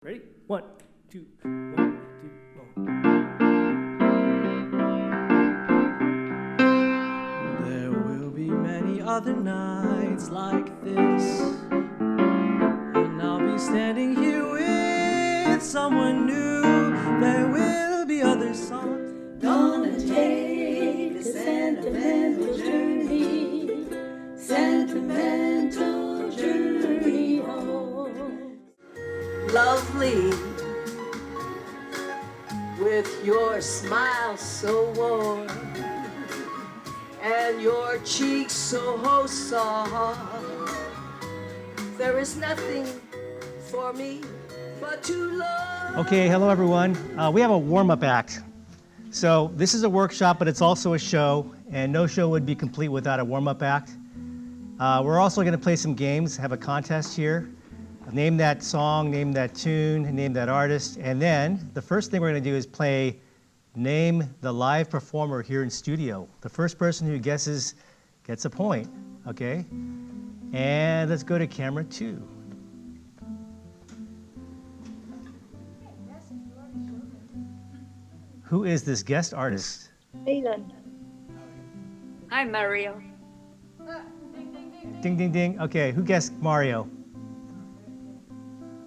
Ready? 1, 2, 1, 2, 1. There will be many other nights like this, and I'll be standing here with someone new. There will be other songs. Gonna take a sentimental journey home. Lovely, with your smile so warm and your cheeks so soft. There is nothing for me but to love. Okay, hello everyone. We have a warm-up act. So this is a workshop, but it's also a show, and no show would be complete without a warm-up act. We're also going to play some games, have a contest here. Name that song, name that tune, name that artist, and then the first thing we're going to do is play Name the Live Performer here in studio. The first person who guesses gets a point, okay? And let's go to camera 2. Who is this guest artist? Leland. Hi, Mario. Ding, ding, ding. Okay, who guessed Mario?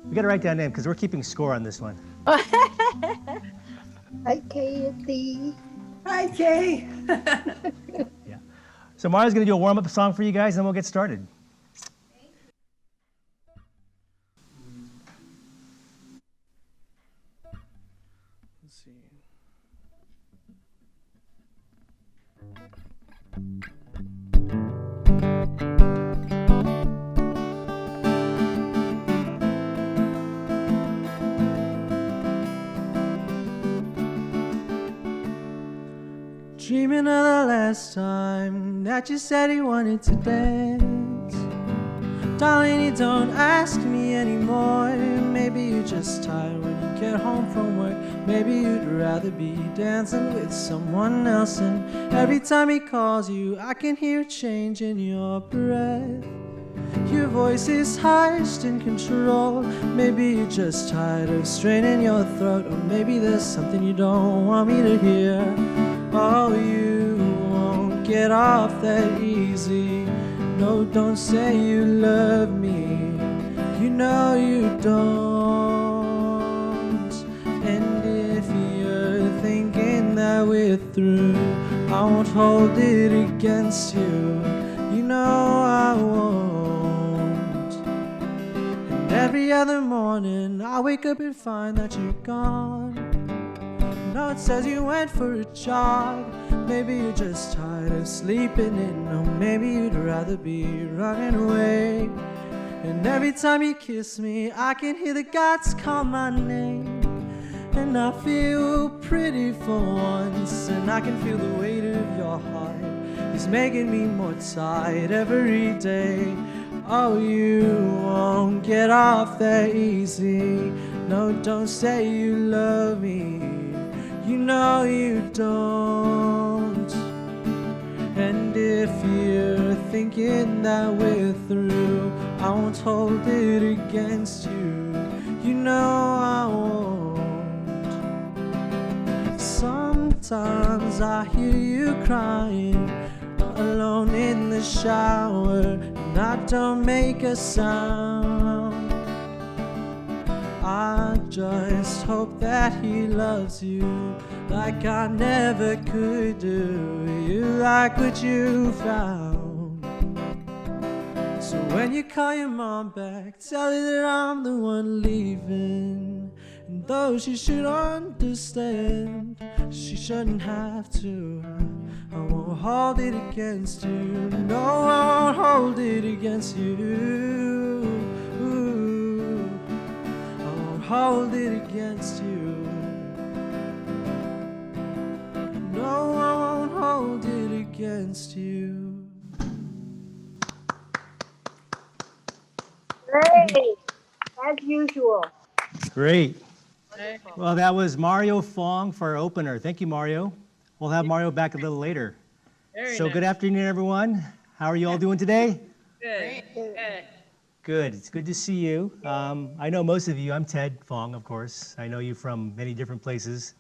We gotta write down name because we're keeping score on this one. Hi, Katie. Hi, Kay. Yeah. So Mario's gonna do a warm-up song for you guys, and we'll get started. Let's see. Dreaming of the last time that you said you wanted to dance. Darling, you don't ask me anymore. Maybe you're just tired when you get home from work. Maybe you'd rather be dancing with someone else. And every time he calls you, I can hear a change in your breath. Your voice is hushed in control. Maybe you're just tired of straining your throat. Or maybe there's something you don't want me to hear. Oh, you won't get off that easy. No, don't say you love me. You know you don't. And if you're thinking that we're through, I won't hold it against you. You know I won't. And every other morning I wake up and find that you're gone. No, it says you went for a jog. Maybe you're just tired of sleeping in. Or maybe you'd rather be running away. And every time you kiss me, I can hear the gods call my name. And I feel pretty for once. And I can feel the weight of your heart is making me more tired every day. Oh, you won't get off that easy. No, don't say you love me. You know you don't. And if you're thinking that we're through, I won't hold it against you. You know I won't. Sometimes I hear you crying alone in the shower, and I don't make a sound. I just hope that he loves you like I never could do. You like what you found. So when you call your mom back, tell her that I'm the one leaving. And though she should understand, she shouldn't have to. I won't hold it against you. No, I won't hold it against you. Hold it against you. No, I won't hold it against you. Great, as usual. Great. Well, that was Mario Fong for our opener. Thank you, Mario. We'll have Mario back a little later. Very So nice. good afternoon, everyone. How are you all doing today? Good. Good. Good. It's good to see you. I know most of you. I'm Ted Fong, of course. I know you from many different places.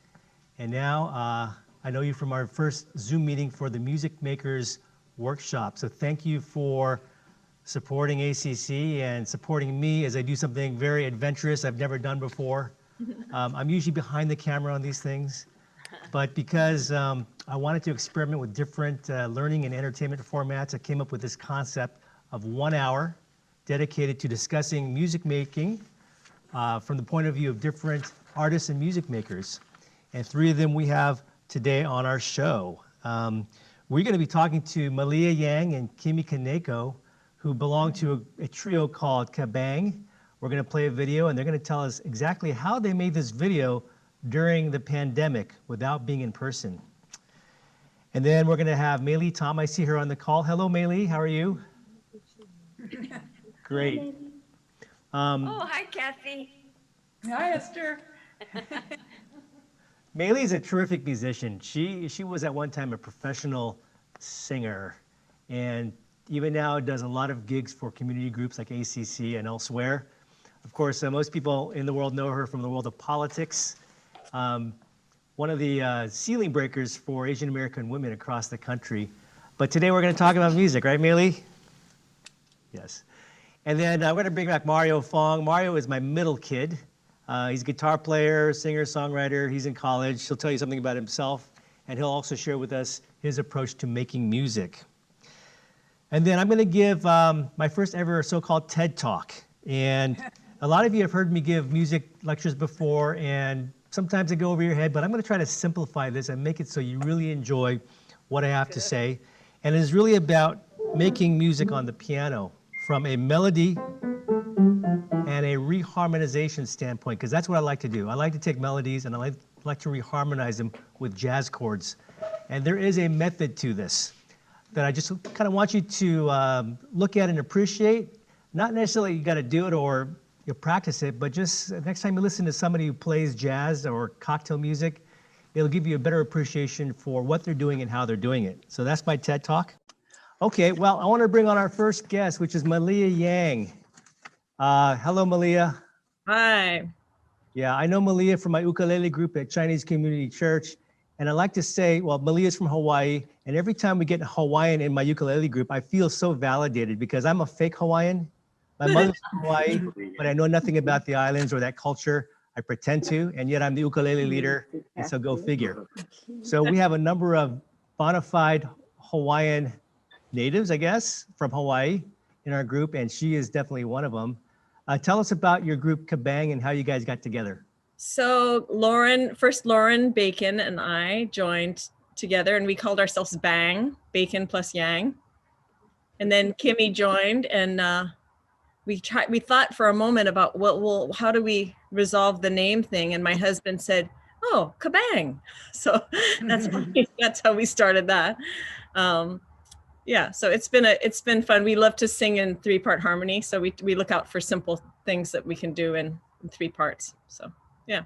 And now I know you from our first Zoom meeting for the Music Makers Workshop. So thank you for supporting ACC and supporting me as I do something very adventurous I've never done before. I'm usually behind the camera on these things, but because I wanted to experiment with different learning and entertainment formats, I came up with this concept of 1 hour dedicated to discussing music making from the point of view of different artists and music makers. And 3 of them we have today on our show. We're going to be talking to Malia Yang and Kimi Kaneko, who belong to a trio called Kabang. We're going to play a video, and they're going to tell us exactly how they made this video during the pandemic without being in person. And then we're going to have Maeley Tom. I see her on the call. Hello, Maeley. How are you? Great. Oh, hi, Kathy. Hi, Esther. Maeley is a terrific musician. She was at one time a professional singer, and even now does a lot of gigs for community groups like ACC and elsewhere. Of course, most people in the world know her from the world of politics. One of the ceiling breakers for Asian American women across the country. But today we're going to talk about music, right, Maeley? Yes. And then we're going to bring back Mario Fong. Mario is my middle kid. He's a guitar player, singer, songwriter. He's in college. He'll tell you something about himself, and he'll also share with us his approach to making music. And then I'm going to give my first ever so-called TED Talk. And a lot of you have heard me give music lectures before, and sometimes they go over your head, but I'm going to try to simplify this and make it so you really enjoy what I have to say. And it is really about making music on the piano from a melody and a re-harmonization standpoint, because that's what I like to do. I like to take melodies and I like to re-harmonize them with jazz chords. And there is a method to this that I just kind of want you to look at and appreciate. Not necessarily you got to do it or you practice it, but just next time you listen to somebody who plays jazz or cocktail music, it'll give you a better appreciation for what they're doing and how they're doing it. So that's my TED Talk. Okay, well, I want to bring on our first guest, which is Malia Yang. Hello, Malia. Hi. Yeah, I know Malia from my ukulele group at Chinese Community Church. And I like to say, well, Malia's from Hawaii. And every time we get Hawaiian in my ukulele group, I feel so validated because I'm a fake Hawaiian. My mother's from Hawaii, but I know nothing about the islands or that culture. I pretend to, and yet I'm the ukulele leader. And so go figure. So we have a number of bona fide Hawaiian natives, I guess, from Hawaii in our group, and she is definitely one of them. Tell us about your group Kabang and how you guys got together. So Lauren Bacon and I joined together and we called ourselves Bang, Bacon plus Yang. And then Kimmy joined and we thought for a moment about how do we resolve the name thing? And my husband said, oh, Kabang. So that's how we started that. Yeah, so it's been fun. We love to sing in 3-part harmony, so we look out for simple things that we can do in 3 parts. So yeah.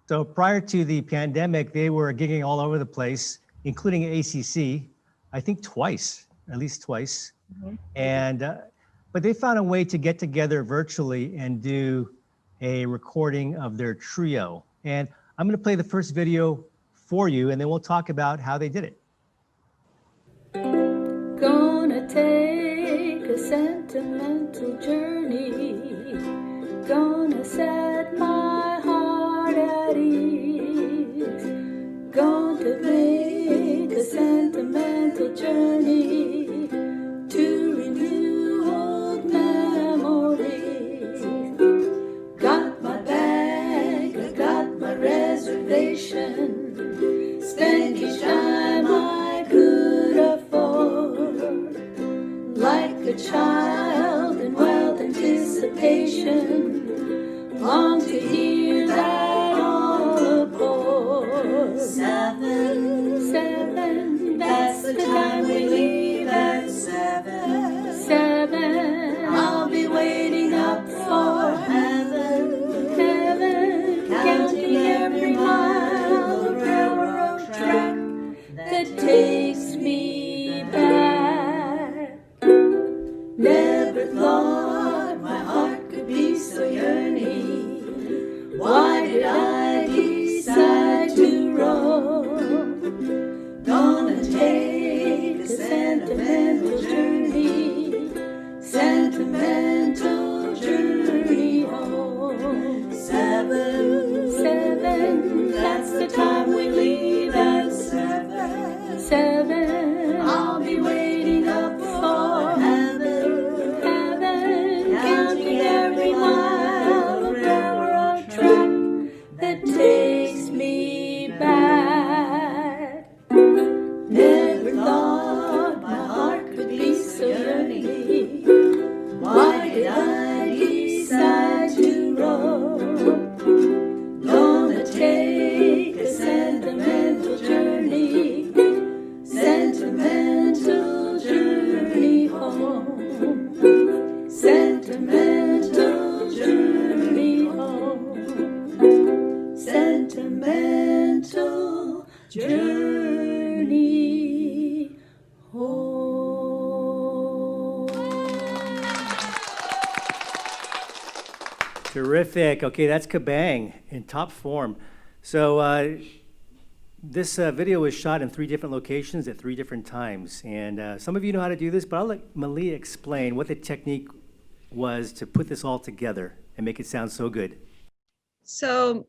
So prior to the pandemic, they were gigging all over the place, including ACC, I think at least twice. Mm-hmm. And but they found a way to get together virtually and do a recording of their trio. And I'm going to play the first video for you, and then we'll talk about how they did it. Gonna take a sentimental journey. Gonna set my heart at ease. Gonna make a sentimental journey to renew old memories. Got my bag, I got my reservation. Spend each time I could afford. Like a child in wild anticipation, long to hear that all aboard. 7, that's the time we leave at 7. 7, I'll be waiting up for heaven. Counting every mile of railroad track that takes me back. Never thought my heart did I decide to roll? Gonna take a sentimental journey, sentimental journey home. 7, that's the time we leave at 7. I'll be waiting up for heaven, counting every mile of railroad track that takes me back. Never thought my heart could be so yearning. Why did I decide to roll? Gonna take a sentimental journey, sentimental journey home, sentimental journey home, sentimental journey home. Terrific. Okay, that's Kabang in top form. So this video was shot in 3 different locations at 3 different times. And some of you know how to do this, but I'll let Malia explain what the technique was to put this all together and make it sound so good. So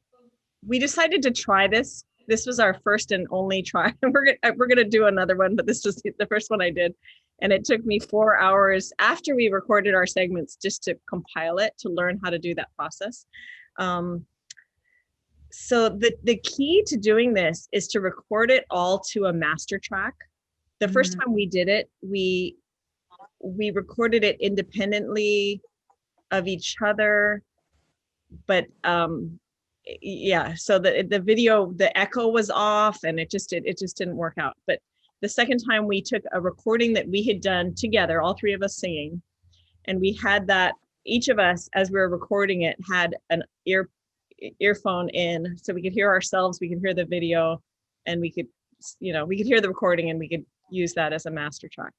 we decided to try this. This was our first and only try. We're gonna do another one, but this was the first one I did. And it took me 4 hours after we recorded our segments just to compile it, to learn how to do that process. So the key to doing this is to record it all to a master track. The first time we did it, we recorded it independently of each other, but yeah, so the video, the echo was off and it just didn't work out. But the second time we took a recording that we had done together, all 3 of us singing, and we had that, each of us, as we were recording it, had an earphone in, so we could hear ourselves, we could hear the video, and we could hear the recording, and we could use that as a master track.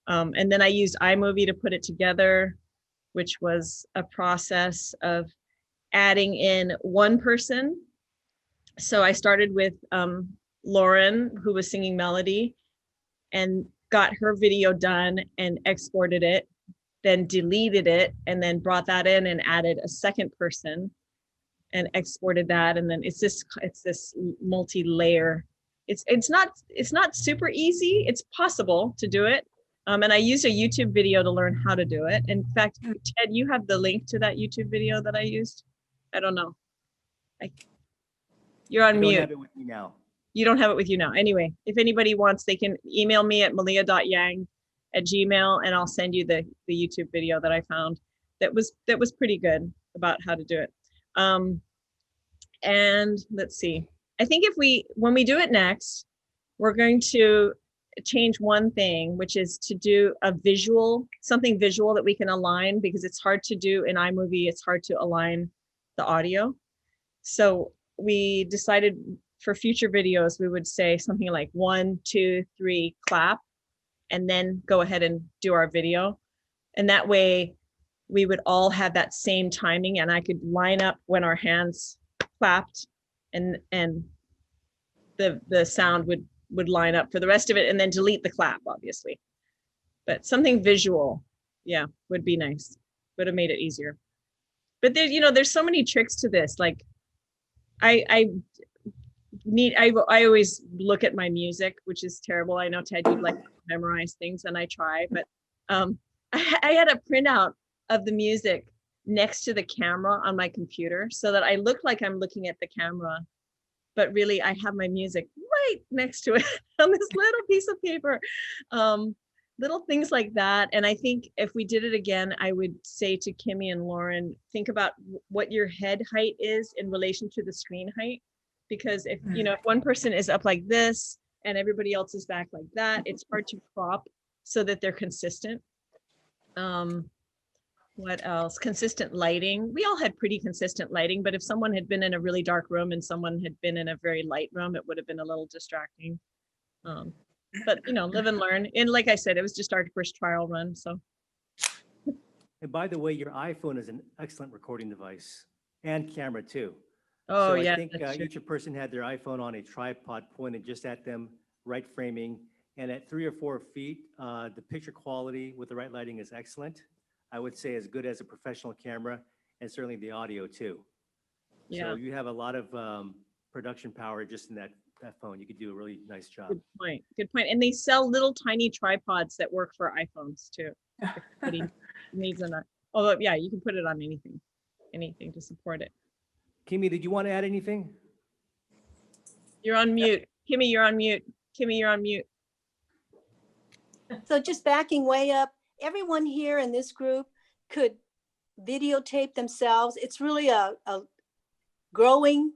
And then I used iMovie to put it together, which was a process of adding in one person. So I started with Lauren, who was singing Melody, and got her video done and exported it, then deleted it, and then brought that in and added a second person and exported that. And then it's this multi-layer. It's not super easy. It's possible to do it. And I used a YouTube video to learn how to do it. In fact, Ted, you have the link to that YouTube video that I used? I don't know. You're on mute. I don't have it with me now. You don't have it with you now. Anyway, if anybody wants, they can email me at malia.yang@gmail.com, and I'll send you the YouTube video that I found that was pretty good about how to do it. And let's see. I think when we do it next, we're going to change one thing, which is to do something visual that we can align, because it's hard to do in iMovie. It's hard to align the audio. So we decided for future videos, we would say something like 1, 2, 3, clap, and then go ahead and do our video. And that way we would all have that same timing, and I could line up when our hands clapped, and the sound would line up for the rest of it, and then delete the clap, obviously. But something visual, yeah, would be nice. Would have made it easier. But there's so many tricks to this. Like I always look at my music, which is terrible. I know, Ted, you like to memorize things, and I try, but I had a printout of the music next to the camera on my computer so that I look like I'm looking at the camera, but really I have my music right next to it on this little piece of paper. Little things like that. And I think if we did it again, I would say to Kimmy and Lauren, think about what your head height is in relation to the screen height. Because if one person is up like this and everybody else is back like that, it's hard to crop so that they're consistent. What else? Consistent lighting. We all had pretty consistent lighting, but if someone had been in a really dark room and someone had been in a very light room, it would have been a little distracting. But live and learn. And like I said, it was just our first trial run. So. And by the way, your iPhone is an excellent recording device and camera too. Oh, So yeah. I think that's true. each person had their iPhone on a tripod pointed just at them, right framing. And at 3 or 4 feet, the picture quality with the right lighting is excellent. I would say as good as a professional camera, and certainly the audio too. Yeah. So you have a lot of production power just in that phone. You could do a really nice job. Good point. Good point. And they sell little tiny tripods that work for iPhones too. If anybody needs a. Although, yeah, you can put it on anything to support it. Kimmy, did you want to add anything? You're on mute. Kimmy, you're on mute. Kimmy, you're on mute. So just backing way up, everyone here in this group could videotape themselves. It's really a growing,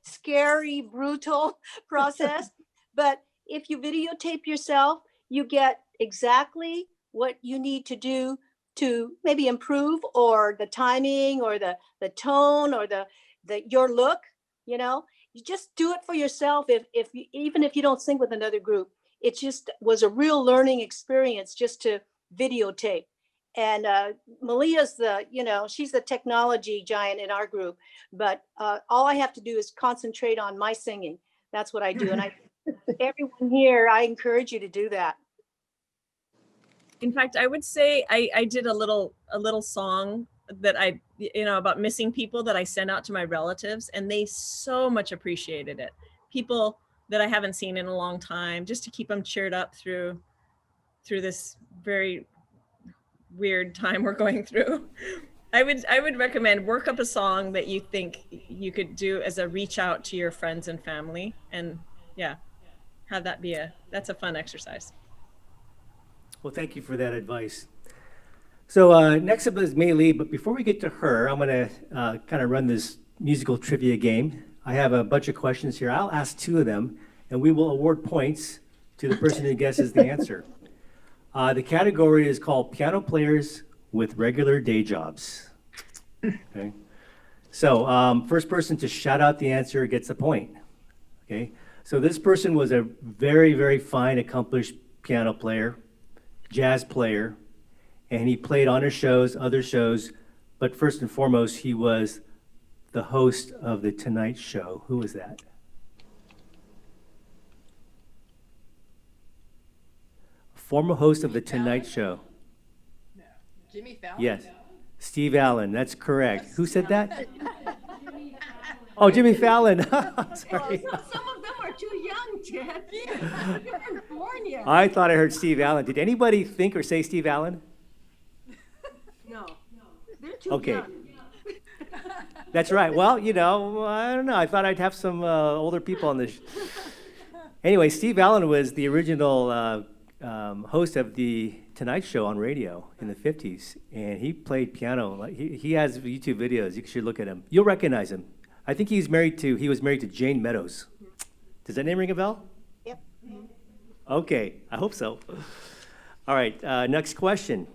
scary, brutal process. But if you videotape yourself, you get exactly what you need to do to maybe improve, or the timing, or the tone, or the your look. You know, you just do it for yourself. If you, even if you don't sing with another group, it just was a real learning experience just to videotape. And Malia's she's the technology giant in our group, but all I have to do is concentrate on my singing. That's what I do. And everyone here, I encourage you to do that. In fact, I would say I did a little song that about missing people that I sent out to my relatives, and they so much appreciated it. People that I haven't seen in a long time, just to keep them cheered up through this very weird time we're going through. I would recommend work up a song that you think you could do as a reach out to your friends and family, and yeah, have that be that's a fun exercise. Well, thank you for that advice. So next up is Maeley, but before we get to her, I'm going to kind of run this musical trivia game. I have a bunch of questions here. I'll ask 2 of them, and we will award points to the person who guesses the answer. The category is called Piano Players with Regular Day Jobs. Okay. So first person to shout out the answer gets a point. Okay. So this person was a very, very fine, accomplished piano player, jazz player, and he played on his shows, other shows, but first and foremost, he was the host of The Tonight Show. Who was that? Former host of The Tonight Show. No. Jimmy Fallon? Yes. Steve Allen, that's correct. Who said that? Oh, Jimmy Fallon. Sorry. Some of them are too young, Ted. You weren't born yet. I thought I heard Steve Allen. Did anybody think or say Steve Allen? No, they're too Okay. young. That's right. Well, I don't know. I thought I'd have some older people on this. Anyway, Steve Allen was the original host of the Tonight Show on radio in the 50s, and he played piano. Like he has YouTube videos. You should look at him. You'll recognize him. I think he was married to Jane Meadows. Does that name ring a bell? Yep. Okay, I hope so. All right, next question.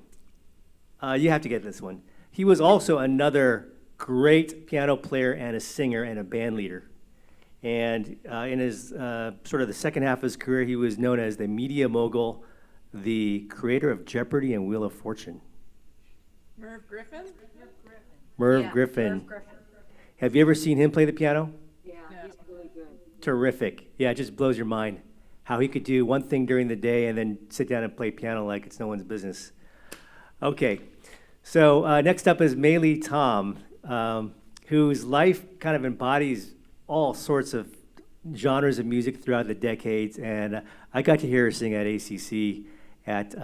You have to get this one. He was also another great piano player and a singer and a band leader. And in his sort of the second half of his career, he was known as the media mogul, the creator of Jeopardy and Wheel of Fortune. Merv Griffin? Merv Griffin. Have you ever seen him play the piano? Yeah, he's really good. Terrific. Yeah, it just blows your mind how he could do one thing during the day and then sit down and play piano like it's no one's business. Okay, so next up is Maeley Tom, whose life kind of embodies all sorts of genres of music throughout the decades, and I got to hear her sing at ACC at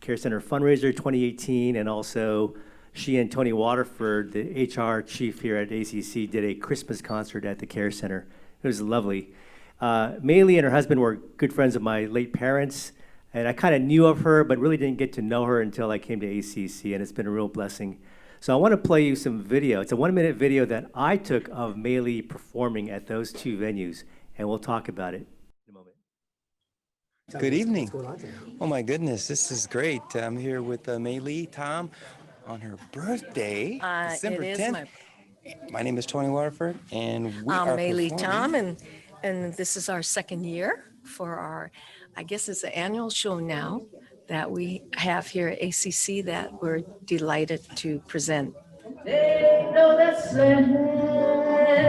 Care Center Fundraiser 2018, and also she and Tony Waterford, the HR chief here at ACC, did a Christmas concert at the Care Center. It was lovely. Maeley and her husband were good friends of my late parents, and I kind of knew of her, but really didn't get to know her until I came to ACC, and it's been a real blessing. So I want to play you some video. It's a 1-minute video that I took of Maeley performing at those 2 venues, and we'll talk about it in a moment. Good evening. Oh my goodness, this is great. I'm here with Maeley Tom on her birthday, December 10th. My name is Tony Waterford, and we are Maeley performing. Tom, and this is our second year for our, I guess it's an annual show now that we have here at ACC that we're delighted to present. They know that Santa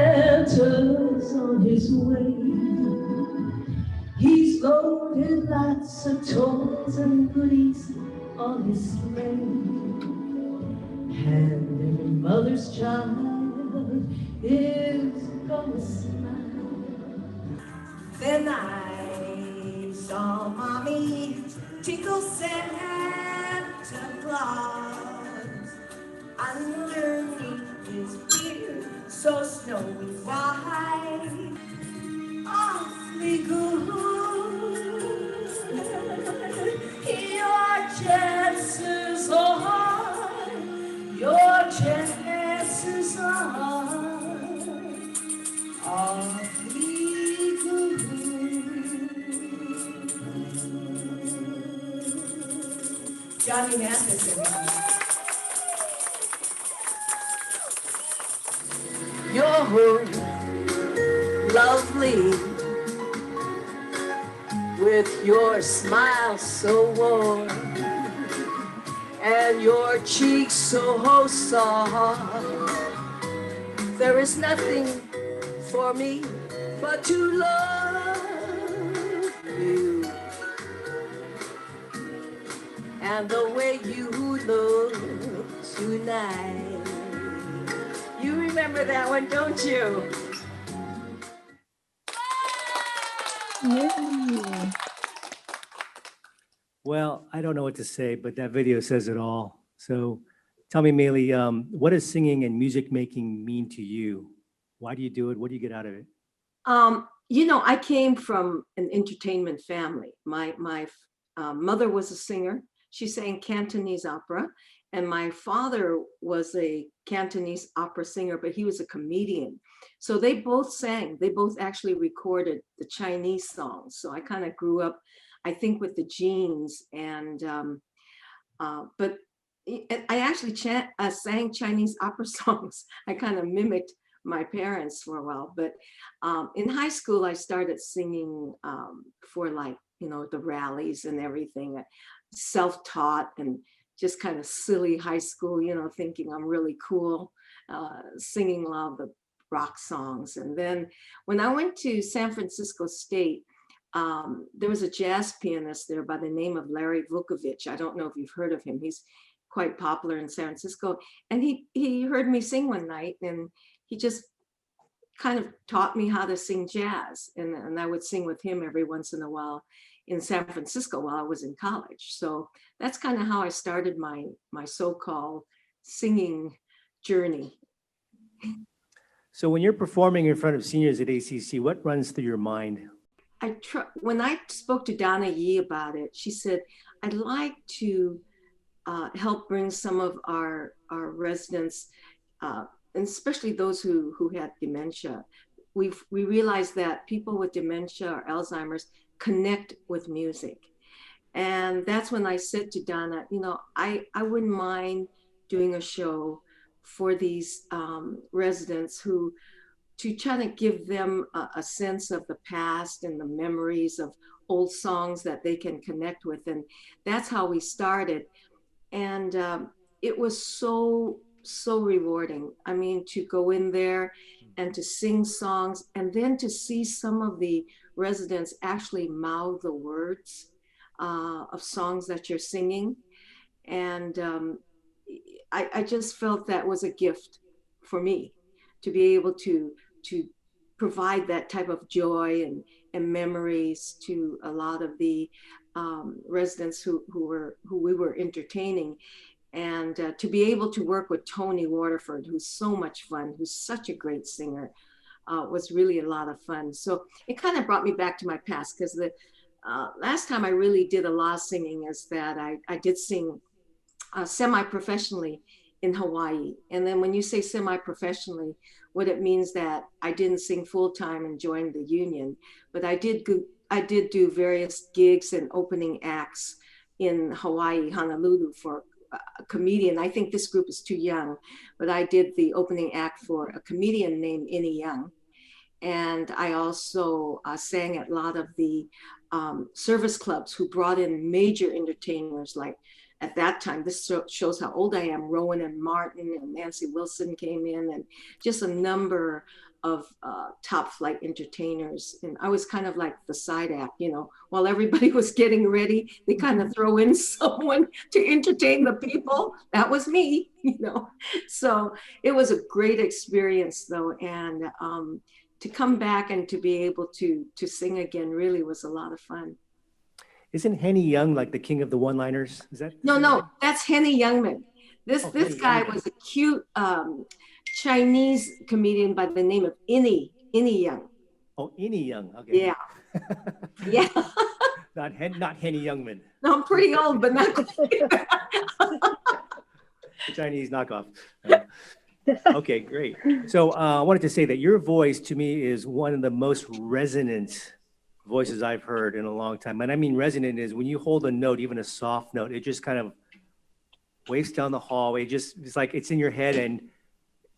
letters on his way. He's loaded lots of toys and goodies on his sleigh. And every mother's child is gonna smile. Then I saw Mommy tickle Santa Claus underneath his beard, so snowy white. Awfully good. Your chances are, your chances are awfully good. Johnny Mathison. You're lovely with your smile so warm and your cheeks so soft. There is nothing for me but to love you. And the way you look tonight. You remember that one, don't you? Well, I don't know what to say, but that video says it all. So tell me, Maeley, what does singing and music making mean to you? Why do you do it? What do you get out of it? You know, I came from an entertainment family. My mother was a singer. She sang Cantonese opera. And my father was a Cantonese opera singer, but he was a comedian. So they both sang. They both actually recorded the Chinese songs. So I kind of grew up, I think, with the genes. And but I actually sang Chinese opera songs. I kind of mimicked my parents for a while. But in high school, I started singing for, like, you know, the rallies and everything, self-taught and just kind of silly high school, you know, thinking I'm really cool, singing a lot of the rock songs. And then when I went to San Francisco State, there was a jazz pianist there by the name of Larry Vukovich. I don't know if you've heard of him. He's quite popular in San Francisco. And he heard me sing one night, and he just kind of taught me how to sing jazz. And I would sing with him every once in a while in San Francisco while I was in college. So that's kind of how I started my so-called singing journey. So when you're performing in front of seniors at ACC, what runs through your mind? When I spoke to Donna Yee about it, she said, I'd like to help bring some of our residents, and especially those who had dementia. We realized that people with dementia or Alzheimer's connect with music. And that's when I said to Donna, you know, I wouldn't mind doing a show for these residents to try to give them a sense of the past and the memories of old songs that they can connect with. And that's how we started. And it was so rewarding. I mean, to go in there and to sing songs, and then to see some of the residents actually mouth the words of songs that you're singing. And I just felt that was a gift for me, to be able to provide that type of joy and memories to a lot of the residents who we were entertaining. And to be able to work with Tony Waterford, who's so much fun, who's such a great singer, was really a lot of fun. So it kind of brought me back to my past, because the last time I really did a lot of singing is that I did sing semi-professionally in Hawaii. And then when you say semi-professionally, what it means that I didn't sing full-time and join the union, but I did do various gigs and opening acts in Hawaii, Honolulu, for a comedian. I think this group is too young, but I did the opening act for a comedian named Innie Young. And I also sang at a lot of the service clubs who brought in major entertainers, like at that time, this shows how old I am, Rowan and Martin and Nancy Wilson came in, and just a number top flight entertainers. And I was kind of like the side act, you know, while everybody was getting ready, they kind of throw in someone to entertain the people. That was me, you know. So it was a great experience though. And to come back and to be able to sing again really was a lot of fun. Isn't Henny Young like the king of the one-liners? Is that? No, that's Henny Youngman. This guy was a cute Chinese comedian by the name of Innie Young. Oh, Innie Young. Okay. Yeah. Yeah. Not Henny Youngman. No, I'm pretty old, but not quite. The Chinese knockoff. Okay, great. So I wanted to say that your voice to me is one of the most resonant voices I've heard in a long time. And I mean resonant is when you hold a note, even a soft note, it just kind of waves down the hallway. It's like it's in your head and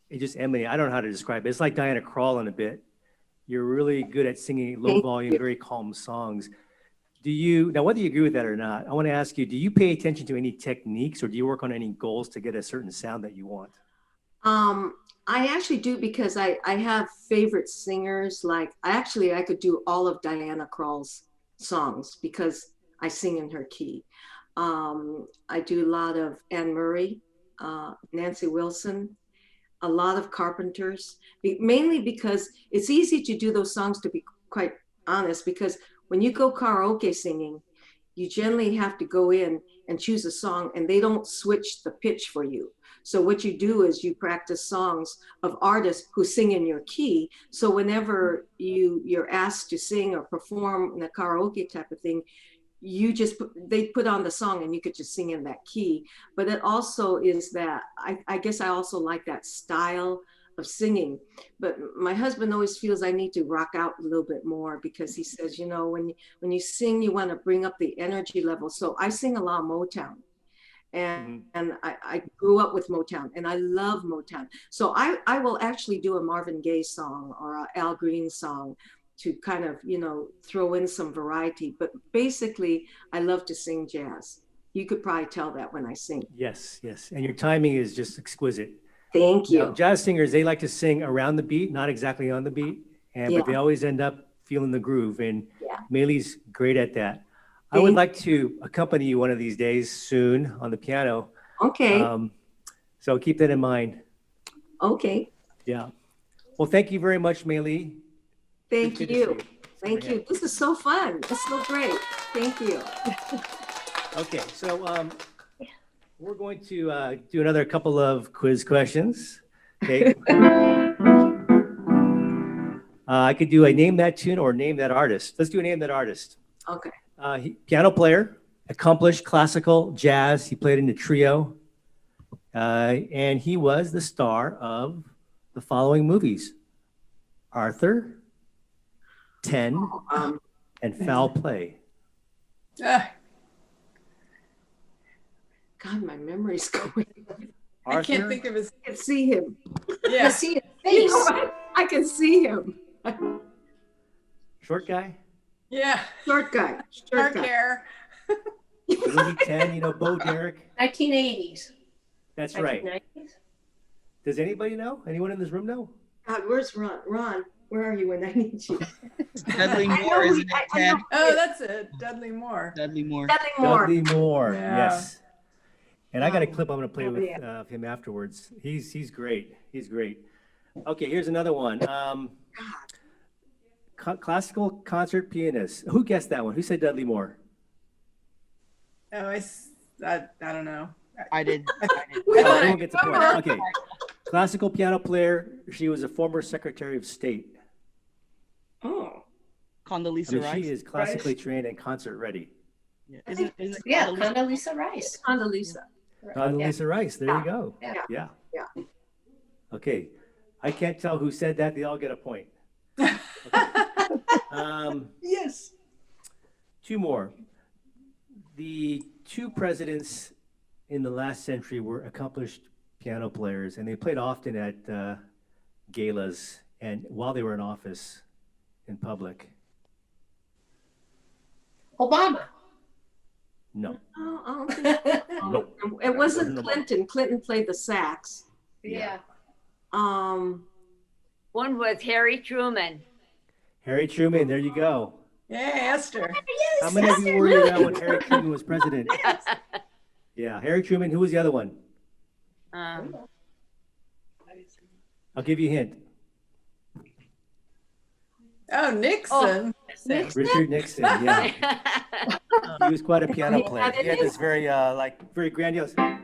it just emanates. I don't know how to describe it. It's like Diana Krall in a bit. You're really good at singing low volume, very calm songs. Now whether you agree with that or not, I want to ask you, do you pay attention to any techniques or do you work on any goals to get a certain sound that you want? I actually do because I have favorite singers. Like I could do all of Diana Krall's songs because I sing in her key. I do a lot of Anne Murray, Nancy Wilson, a lot of Carpenters, mainly because it's easy to do those songs, to be quite honest, because when you go karaoke singing, you generally have to go in and choose a song and they don't switch the pitch for you. So what you do is you practice songs of artists who sing in your key. So whenever you're asked to sing or perform in a karaoke type of thing, they put on the song and you could just sing in that key. But it also is that, I guess I also like that style of singing. But my husband always feels I need to rock out a little bit more because he says, you know, when you sing, you want to bring up the energy level. So I sing a lot of Motown. And I grew up with Motown and I love Motown. So I will actually do a Marvin Gaye song or a Al Green song to kind of, you know, throw in some variety. But basically, I love to sing jazz. You could probably tell that when I sing. Yes, yes. And your timing is just exquisite. Thank you. Now, jazz singers, they like to sing around the beat, not exactly on the beat, but they always end up feeling the groove. And Maeley's great at that. I would like to accompany you one of these days soon on the piano. Okay. So keep that in mind. Okay. Yeah. Well, thank you very much, Maeley. Thank you. Thank you. This is so fun. It's so great. Thank you. Okay, so we're going to do another couple of quiz questions. Okay. I could do a name that tune or name that artist. Let's do a name that artist. Okay. Piano player, accomplished classical jazz. He played in the trio. And he was the star of the following movies: Arthur, 10, and Foul Play. God, my memory's going. I can't think of his. I can see him. Yeah. I can see his face. You know, I can see him. Short guy? Yeah. Short guy. Dark hair. Movie 10, you know, Bo Derek. 1980s. That's right. 1990s? Does anybody know? Anyone in this room know? God, where's Ron? Ron, where are you when I need you? Dudley Moore, isn't it, Ted? Oh, that's it. Dudley Moore. Dudley Moore. Dudley Moore, Yeah. yes. And I got a clip I'm going to play with him afterwards. He's great. He's great. Okay, here's another one. Classical concert pianist. Who guessed that one? Who said Dudley Moore? Oh, I don't know. I did. Everyone gets a point. Okay. Classical piano player. She was a former Secretary of State. Oh. Condoleezza Rice. She is classically trained and concert ready. Yeah. Isn't Condoleezza Rice. Condoleezza Rice. There you go. Yeah. Okay. I can't tell who said that. They all get a point. Yes. Two more. The two presidents in the last century were accomplished piano players, and they played often at galas and while they were in office in public. Obama. No. Oh, I don't think No. It wasn't Clinton. Clinton played the sax. Yeah. one with Harry Truman. Harry Truman, there you go. Yay, Esther. How many of you were around when Harry Truman was president? Yeah, Harry Truman. Who was the other one? I'll give you a hint. Oh, Nixon. Richard Nixon, yeah. He was quite a piano player. He had this very, very grandiose, kind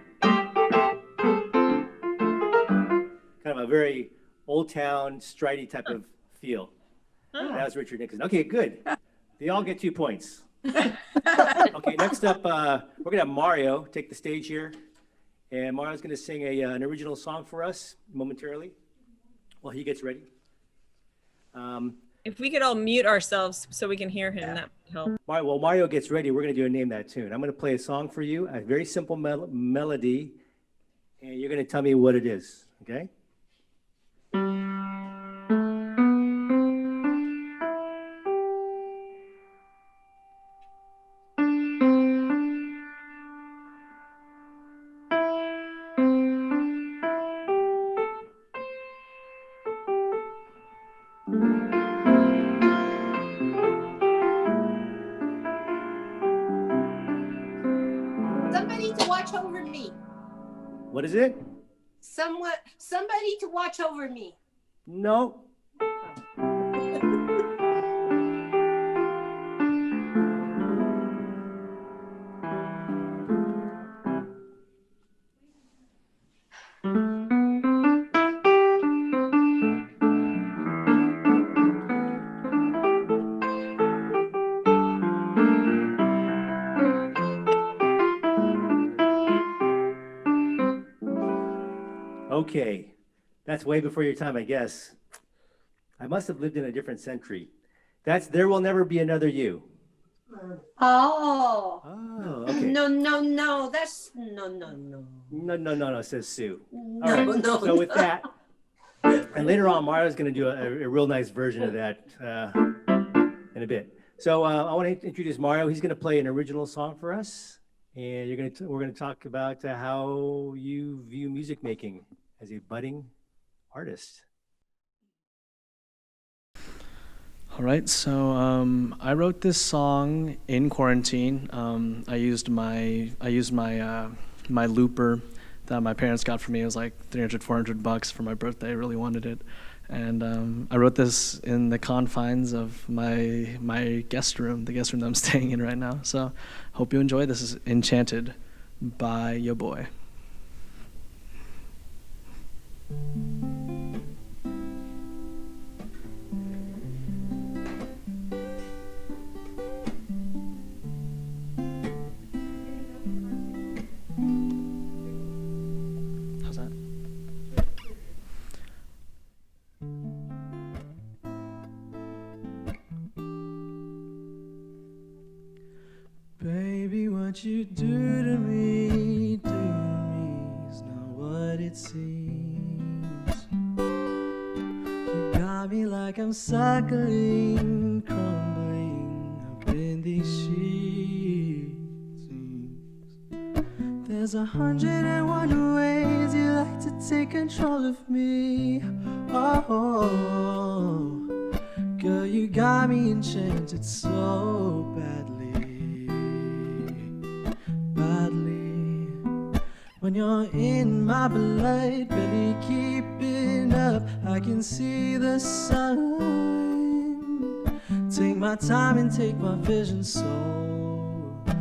of a very old town, stridey type of feel. That was Richard Nixon. Okay, good. They all get 2 points. Okay, next up, we're gonna have Mario take the stage here. And Mario's gonna sing an original song for us momentarily while he gets ready. If we could all mute ourselves so we can hear him, that would help. While Mario gets ready, we're gonna do a Name That Tune. I'm gonna play a song for you, a very simple melody, and you're gonna tell me what it is, okay? Somebody to watch over me. What is it? Somebody to watch over me. No. Okay, that's way before your time, I guess. I must have lived in a different century. That's There Will Never Be Another You. Oh. Oh, okay. No. That's no. No, says Sue. No, All right, no. so with that, and later on, Mario's going to do a real nice version of that in a bit. So I want to introduce Mario. He's going to play an original song for us, and we're going to talk about how you view music making as a budding artist. All right, so I wrote this song in quarantine. I used my my looper that my parents got for me. It was like $300-400 for my birthday. I really wanted it, and I wrote this in the confines of my guest room, the guest room that I'm staying in right now. So hope you enjoy. This is Enchanted by Yo Boy. How's that? Baby, what you do to me is not what it seems. You got me like I'm suckling, crumbling up in these sheets. There's 101 ways you like to take control of me. Oh, girl, you got me enchanted so badly. When you're in my blood, baby, keep it up. I can see the sun. Take my time and take my vision so I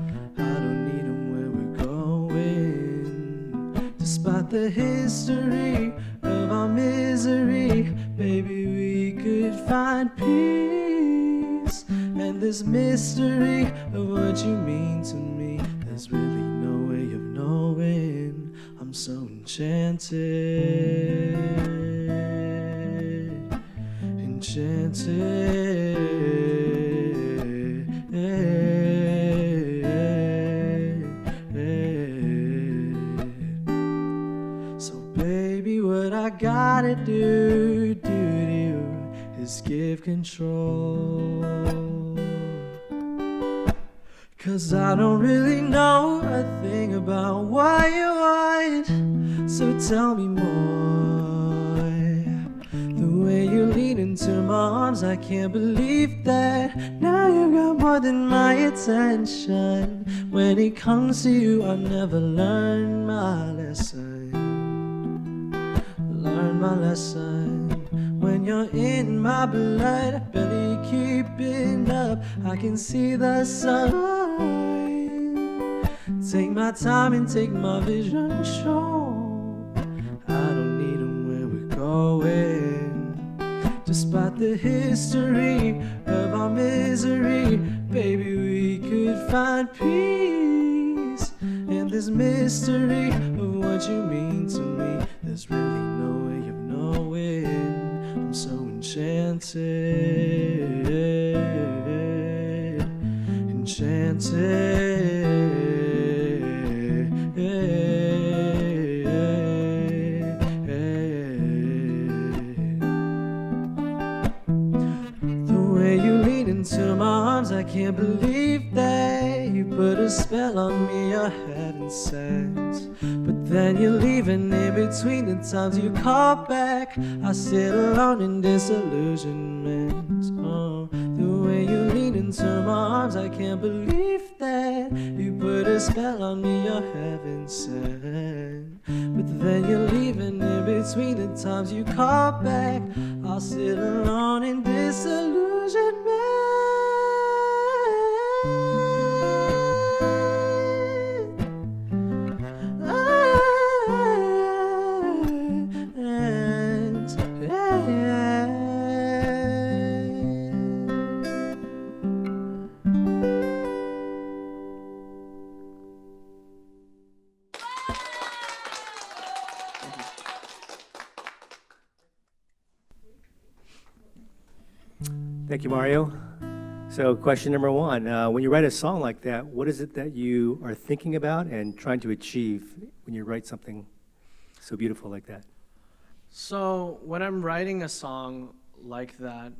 don't need them where we're going. Despite the history of our misery, baby, we could find peace. And this mystery of what you mean to me, there's really no way of knowing. I'm so enchanted, So baby, what I gotta do to you is give control. 'Cause I don't really know a thing about what you want. So tell me more. The way you into my arms, I can't believe that now you got more than my attention. When it comes to you, I've never learned my lesson. Learn my lesson. When you're in my blood, barely keeping up, I can see the sun. Take my time and take my vision show. I don't need them where we're going. Despite the history of our misery, baby, we could find peace in this mystery of what you mean to me. There's really no way of knowing. I'm so enchanted, enchanted. The way you lean into my arms, I can't believe that you put a spell on me, your heaven sent. But then you leave, and in between the times you call back, I sit alone in disillusionment. Oh, the way you lean into my arms, I can't believe that you put a spell on me, your heaven sent. But then you leave, and in between the times you call back, I'll sit alone in disillusionment. Thank you, Mario. So question number one, when you write a song like that, what is it that you are thinking about and trying to achieve when you write something so beautiful like that? So when I'm writing a song like that,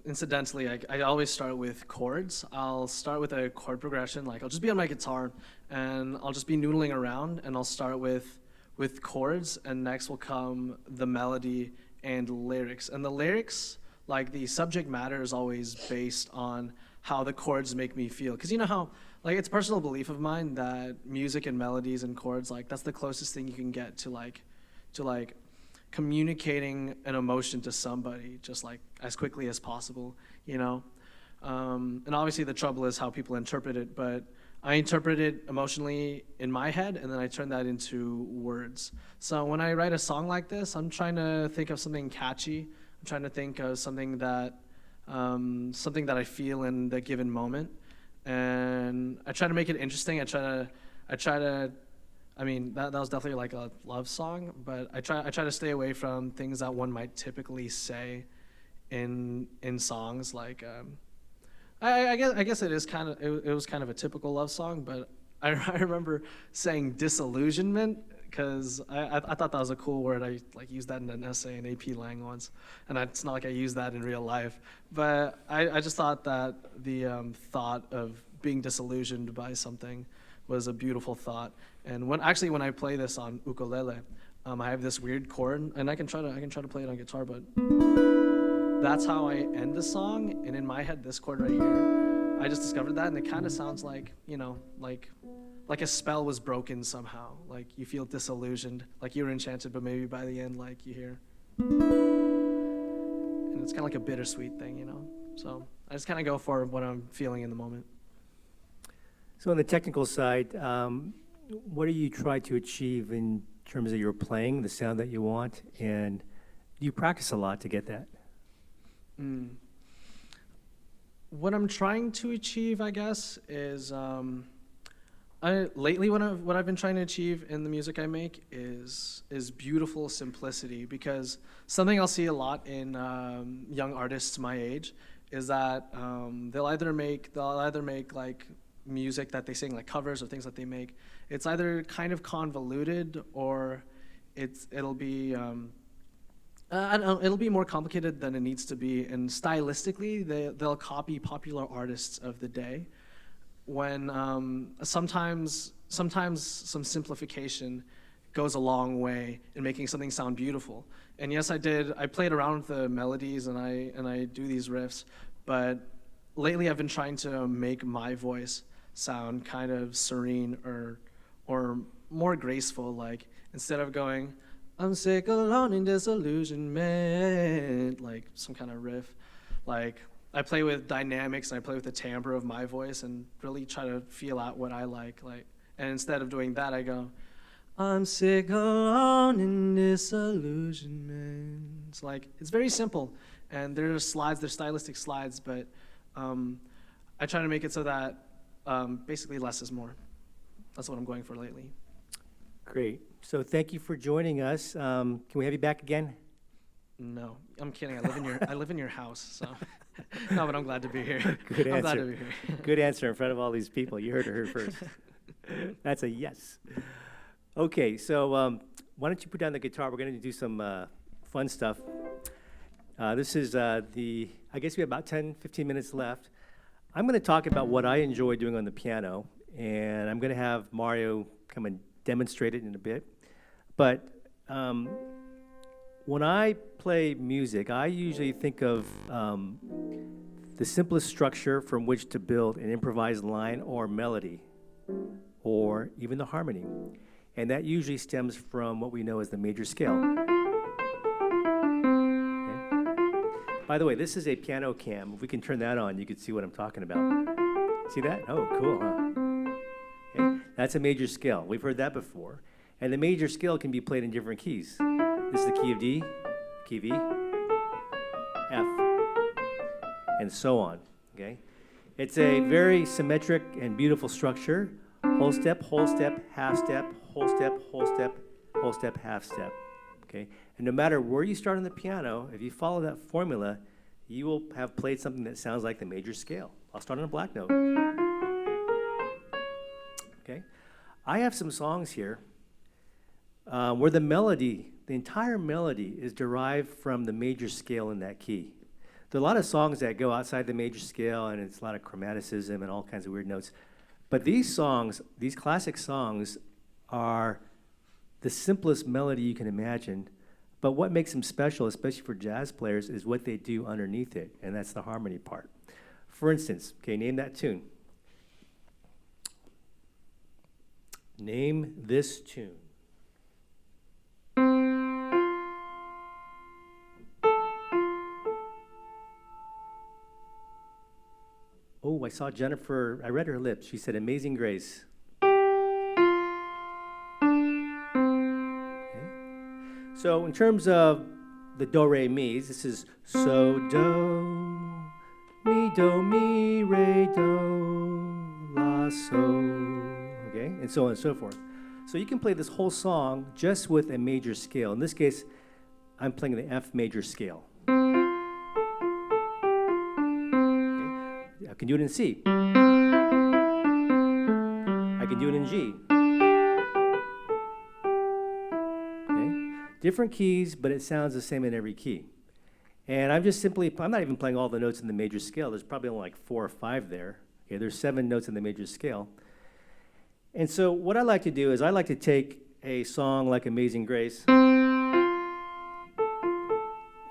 incidentally, I always start with chords. I'll start with a chord progression, like I'll just be on my guitar and I'll just be noodling around, and I'll start with chords, and next will come the melody and lyrics. And the lyrics, like the subject matter, is always based on how the chords make me feel. Because you know how, like, it's a personal belief of mine that music and melodies and chords, like, that's the closest thing you can get to communicating an emotion to somebody, just like as quickly as possible, you know? And obviously the trouble is how people interpret it, but I interpret it emotionally in my head, and then I turn that into words. So when I write a song like this, I'm trying to think of something catchy. I'm trying to think of something that I feel in the given moment, and I try to make it interesting. I try to. I mean, that was definitely like a love song, but I try to stay away from things that one might typically say in songs, like. I guess it was kind of a typical love song, but I remember saying disillusionment because I thought that was a cool word. I used that in an essay in AP Lang once, and it's not like I use that in real life. But I just thought that the thought of being disillusioned by something was a beautiful thought. And when I play this on ukulele, I have this weird chord, and I can try to play it on guitar, but. That's how I end the song, and in my head, this chord right here, I just discovered that, and it kind of sounds like, you know, like a spell was broken somehow. Like you feel disillusioned, like you were enchanted, but maybe by the end, like you hear, and it's kind of like a bittersweet thing, you know. So I just kind of go for what I'm feeling in the moment. So on the technical side, what do you try to achieve in terms of your playing, the sound that you want, and do you practice a lot to get that? What I'm trying to achieve, I guess, is lately what I've been trying to achieve in the music I make is beautiful simplicity, because something I'll see a lot in young artists my age is that they'll either make like music that they sing, like covers or things that they make. It's either kind of convoluted or it'll be I don't know, it'll be more complicated than it needs to be, and stylistically, they'll copy popular artists of the day, when sometimes some simplification goes a long way in making something sound beautiful. And yes, I played around with the melodies and I do these riffs, but lately I've been trying to make my voice sound kind of serene or more graceful. Like, instead of going, I'm sick, alone in disillusionment, like some kind of riff, like I play with dynamics and I play with the timbre of my voice and really try to feel out what I like. And instead of doing that, I go, I'm sick, alone in disillusionment. It's like, it's very simple, and there are slides, they're stylistic slides, but I try to make it so that basically less is more. That's what I'm going for lately. Great. So thank you for joining us. Can we have you back again? No, I'm kidding. I live in your house, so. No, but I'm glad to be here. Good answer. I'm glad to be here. Good answer in front of all these people. You heard it here first. That's a yes. Okay, so why don't you put down the guitar? We're going to do some fun stuff. This is I guess we have about 10, 15 minutes left. I'm going to talk about what I enjoy doing on the piano, and I'm going to have Mario come and demonstrate it in a bit. But when I play music, I usually think of the simplest structure from which to build an improvised line or melody, or even the harmony. And that usually stems from what we know as the major scale. Okay. By the way, this is a piano cam. If we can turn that on, you can see what I'm talking about. See that? Oh, cool, huh? Okay. That's a major scale. We've heard that before. And the major scale can be played in different keys. This is the key of D, key of E, F, and so on, okay? It's a very symmetric and beautiful structure. Whole step, half step, whole step, whole step, whole step, half step, okay? And no matter where you start on the piano, if you follow that formula, you will have played something that sounds like the major scale. I'll start on a black note, okay? I have some songs here where the melody, the entire melody is derived from the major scale in that key. There are a lot of songs that go outside the major scale, and it's a lot of chromaticism and all kinds of weird notes. But these songs, these classic songs, are the simplest melody you can imagine. But what makes them special, especially for jazz players, is what they do underneath it, and that's the harmony part. For instance, okay, name that tune. Name this tune. Oh, I saw Jennifer, I read her lips. She said, Amazing Grace. Okay. So in terms of the do, re, mi's, this is so, do, mi, re, do, la, so, okay, and so on and so forth. So you can play this whole song just with a major scale. In this case, I'm playing the F major scale. I can do it in C. I can do it in G. Okay? Different keys, but it sounds the same in every key. And I'm not even playing all the notes in the major scale. There's probably only like 4 or 5 there. Okay, there's 7 notes in the major scale. And so what I like to do is I like to take a song like Amazing Grace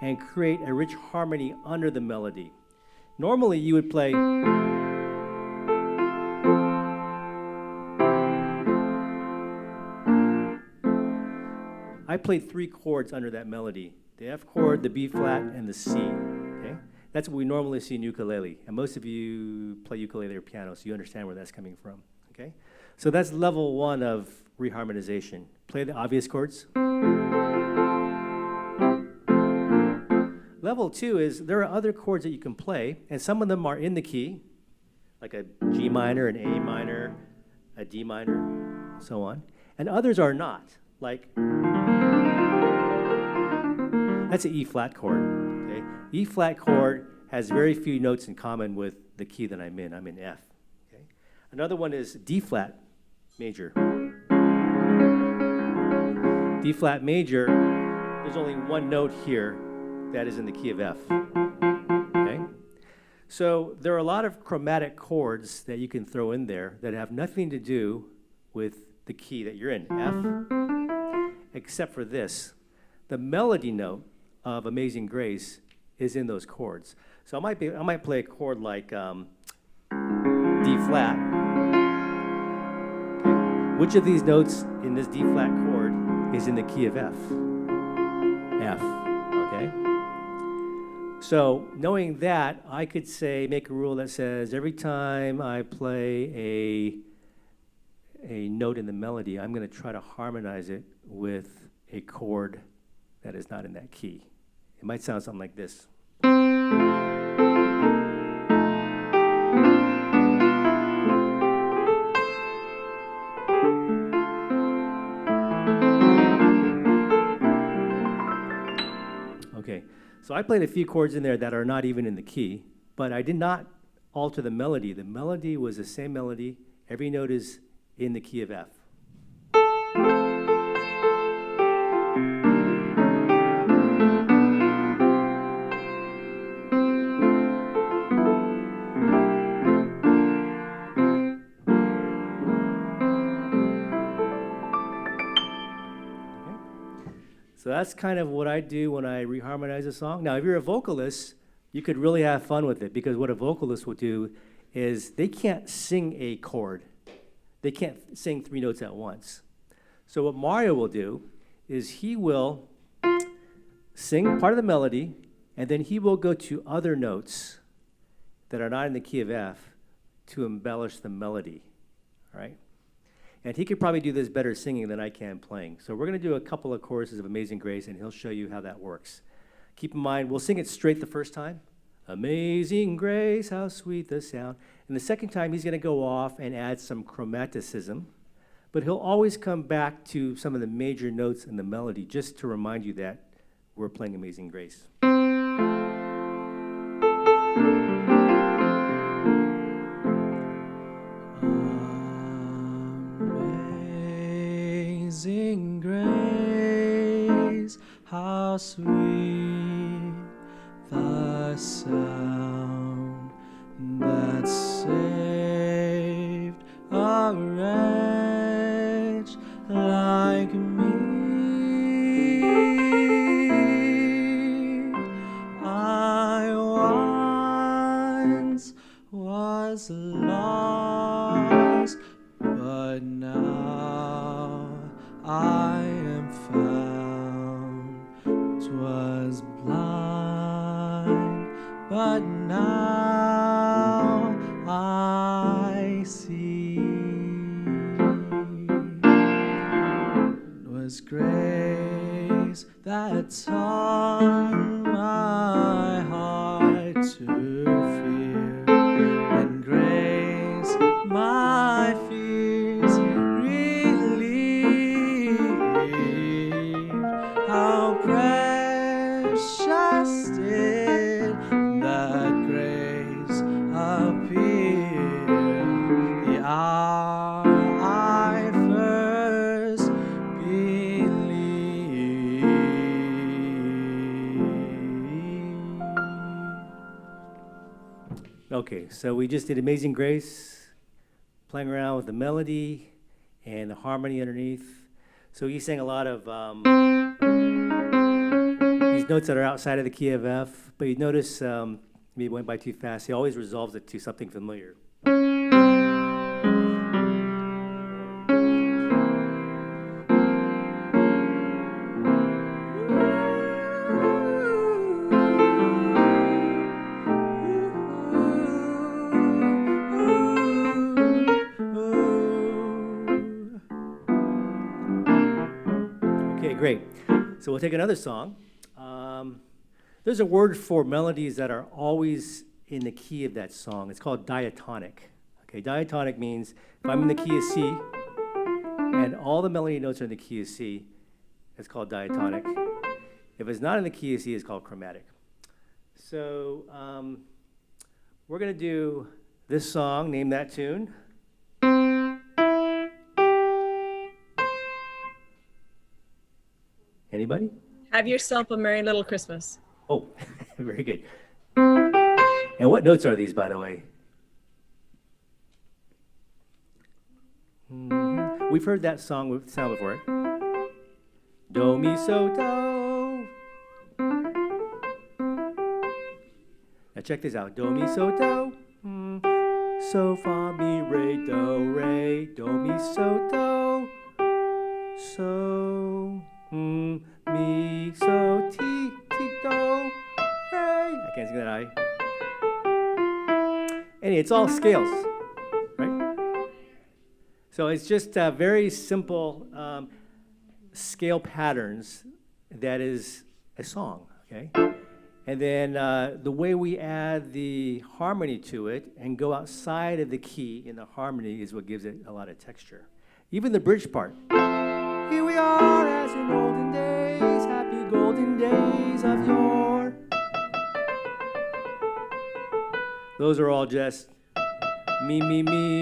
and create a rich harmony under the melody. Normally, you would play. I played 3 chords under that melody: the F chord, the B flat, and the C. Okay, that's what we normally see in ukulele, and most of you play ukulele or piano, so you understand where that's coming from. Okay, so that's level 1 of reharmonization. Play the obvious chords. Level 2 is there are other chords that you can play, and some of them are in the key, like a G minor, an A minor, a D minor, so on. And others are not, like that's an E flat chord. Okay? E flat chord has very few notes in common with the key that I'm in. I'm in F. Okay? Another one is D flat major. D flat major, there's only one note here that is in the key of F, okay? So there are a lot of chromatic chords that you can throw in there that have nothing to do with the key that you're in, F. except for this. The melody note of Amazing Grace is in those chords. So I might play a chord like D flat. Okay. Which of these notes in this D flat chord is in the key of F? F, okay? So knowing that, I could say, make a rule that says every time I play a note in the melody, I'm going to try to harmonize it with a chord that is not in that key. It might sound something like this. Okay, so I played a few chords in there that are not even in the key, but I did not alter the melody. The melody was the same melody. Every note is in the key of F. So that's kind of what I do when I reharmonize a song. Now, if you're a vocalist, you could really have fun with it, because what a vocalist will do is they can't sing a chord. They can't sing 3 notes at once. So what Mario will do is he will sing part of the melody, and then he will go to other notes that are not in the key of F to embellish the melody, all right? And he could probably do this better singing than I can playing. So we're going to do a couple of choruses of Amazing Grace, and he'll show you how that works. Keep in mind, we'll sing it straight the first time. Amazing Grace, how sweet the sound. And the second time, he's going to go off and add some chromaticism. But he'll always come back to some of the major notes in the melody just to remind you that we're playing Amazing Grace. Amazing grace, how sweet the sound that saved a wretch like me. I once was lost, but now I am found. 'Twas blind, but now I see. It was grace that taught my heart to fear, and grace my fears relieved. How precious did that grace appear the hour I first believed. Okay, so we just did Amazing Grace, playing around with the melody and the harmony underneath. So he sang a lot of these notes that are outside of the key of F, but you notice maybe it went by too fast. He always resolves it to something familiar. Okay, great. So we'll take another song. There's a word for melodies that are always in the key of that song. It's called diatonic. Okay, diatonic means if I'm in the key of C and all the melody notes are in the key of C, it's called diatonic. If it's not in the key of C, it's called chromatic. So we're going to do this song, name that tune. Anybody? Have yourself a merry little Christmas. Oh, very good. And what notes are these, by the way? We've heard that sound before. Do, mi, so, do. Now check this out. Do, mi, so, do. So, fa, mi, re, do, mi, so, do. So, mi, so, ti, do, re. I can't sing that high. Anyway, it's all scales, right? So it's just very simple scale patterns that is a song, okay? And then the way we add the harmony to it and go outside of the key in the harmony is what gives it a lot of texture. Even the bridge part. Here we are as in olden days, happy golden days of yore. Those are all just mi,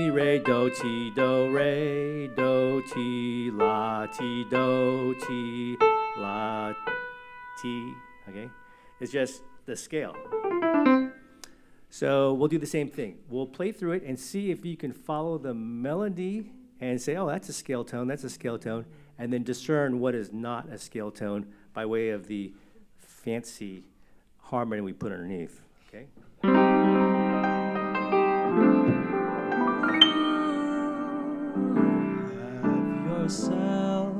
re, do, ti, la, ti, okay? It's just the scale. So we'll do the same thing. We'll play through it and see if you can follow the melody and say, oh, that's a scale tone, that's a scale tone, and then discern what is not a scale tone by way of the fancy harmony we put underneath, okay? Have yourself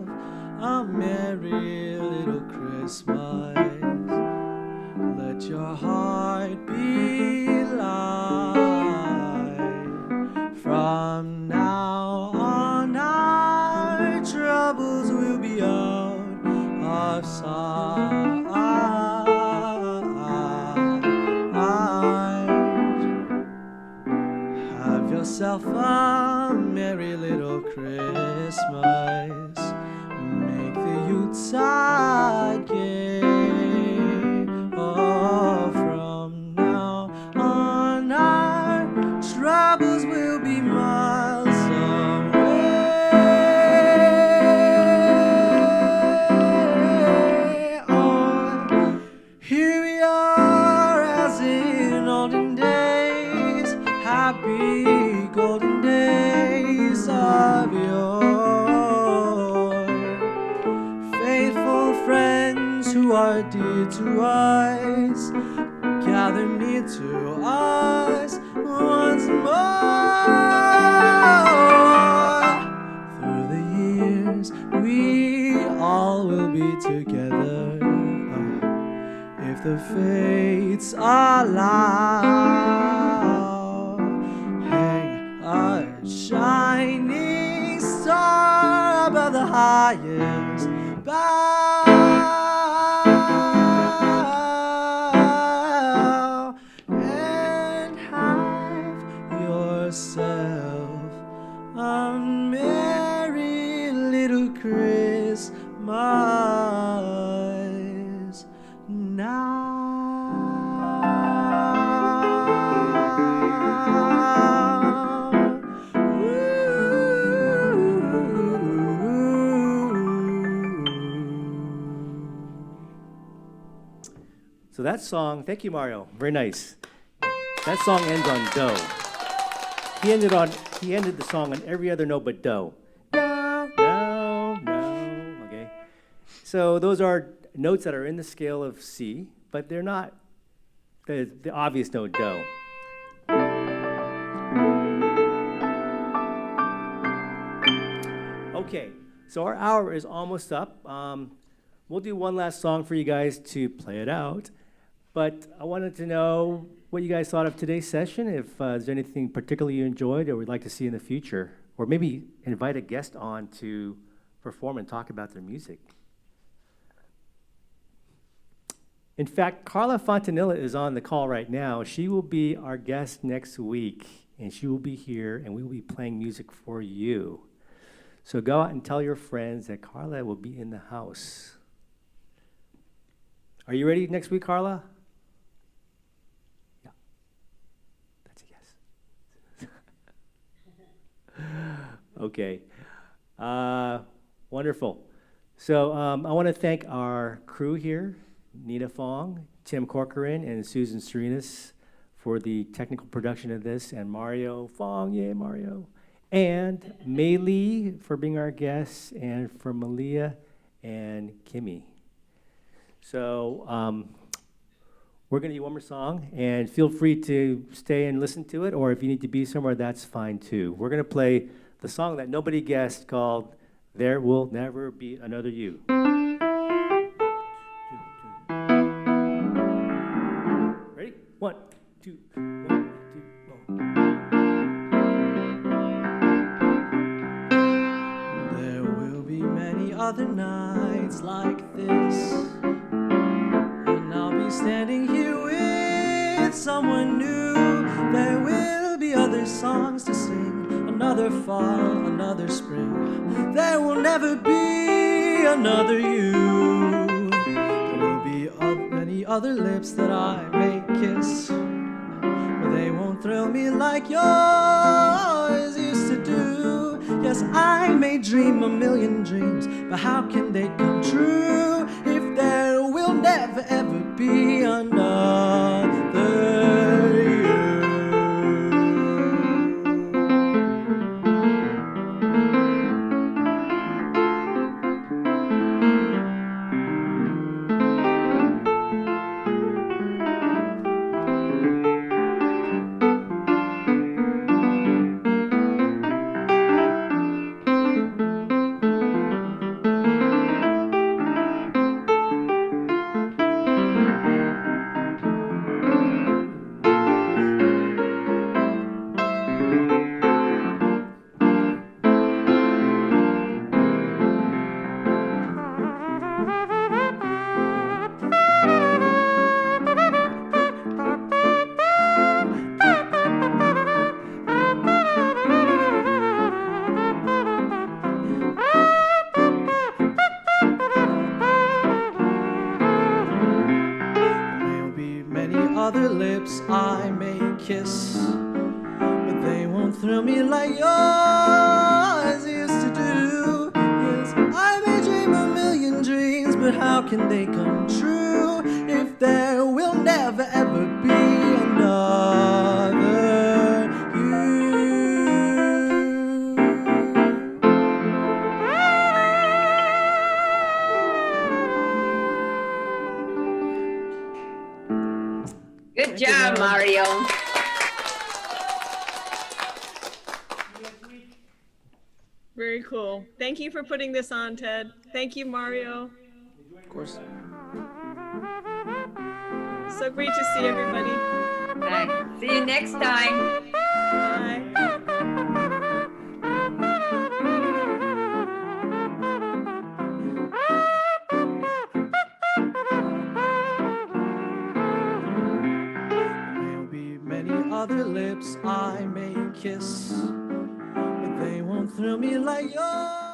a merry little Christmas. Let your heart be light. From now on, our troubles will be out of sight. Have yourself a merry little Christmas. Make the Yuletide gay. Oh, from now on, our troubles will be miles away. Oh, here we are as in olden days, happy golden days of yore. Faithful friends who are dear to us, gather near to us once more. Through the years, we all will be together, if the fates allow. Hang a shining star above the highest bough, and have yourself a merry little Christmas now. So that song, thank you, Mario, very nice. That song ends on do. He ended the song on every other note but do. No, okay. So those are notes that are in the scale of C, but they're not the obvious note do. Okay, so our hour is almost up. We'll do one last song for you guys to play it out. But I wanted to know what you guys thought of today's session, if there's anything particularly you enjoyed or would like to see in the future, or maybe invite a guest on to perform and talk about their music. In fact, Carla Fontanilla is on the call right now. She will be our guest next week, and she will be here, and we will be playing music for you. So go out and tell your friends that Carla will be in the house. Are you ready next week, Carla? Yeah. That's a yes. Okay. Wonderful. So I want to thank our crew here, Nina Fong, Tim Corcoran, and Susan Serenas for the technical production of this, and Mario Fong, yay, Mario. And Maeley for being our guest, and for Malia and Kimmy. So we're going to do one more song, and feel free to stay and listen to it, or if you need to be somewhere, that's fine too. We're going to play the song that nobody guessed called There Will Never Be Another You. Ready? 1, 2, 1, 2, 1. There will be many other nights like this, and I'll be standing here with someone new. There will be other songs to sing, another fall, another spring. There will never be another you. There will be many other lips that I may kiss, but they won't thrill me like yours used to do. Yes, I may dream a million dreams, but how can they come true if there will never ever be another you? Other lips I may kiss, but they won't thrill me like yours used to do. Yes, I may dream a million dreams, but how can they come true if there will never ever be another you? Good job, Mario. Very cool. Thank you for putting this on, Ted. Thank you, Mario. Of course. So great to see everybody. Bye. See you next time. Bye. Other lips I may kiss, but they won't thrill me like yours.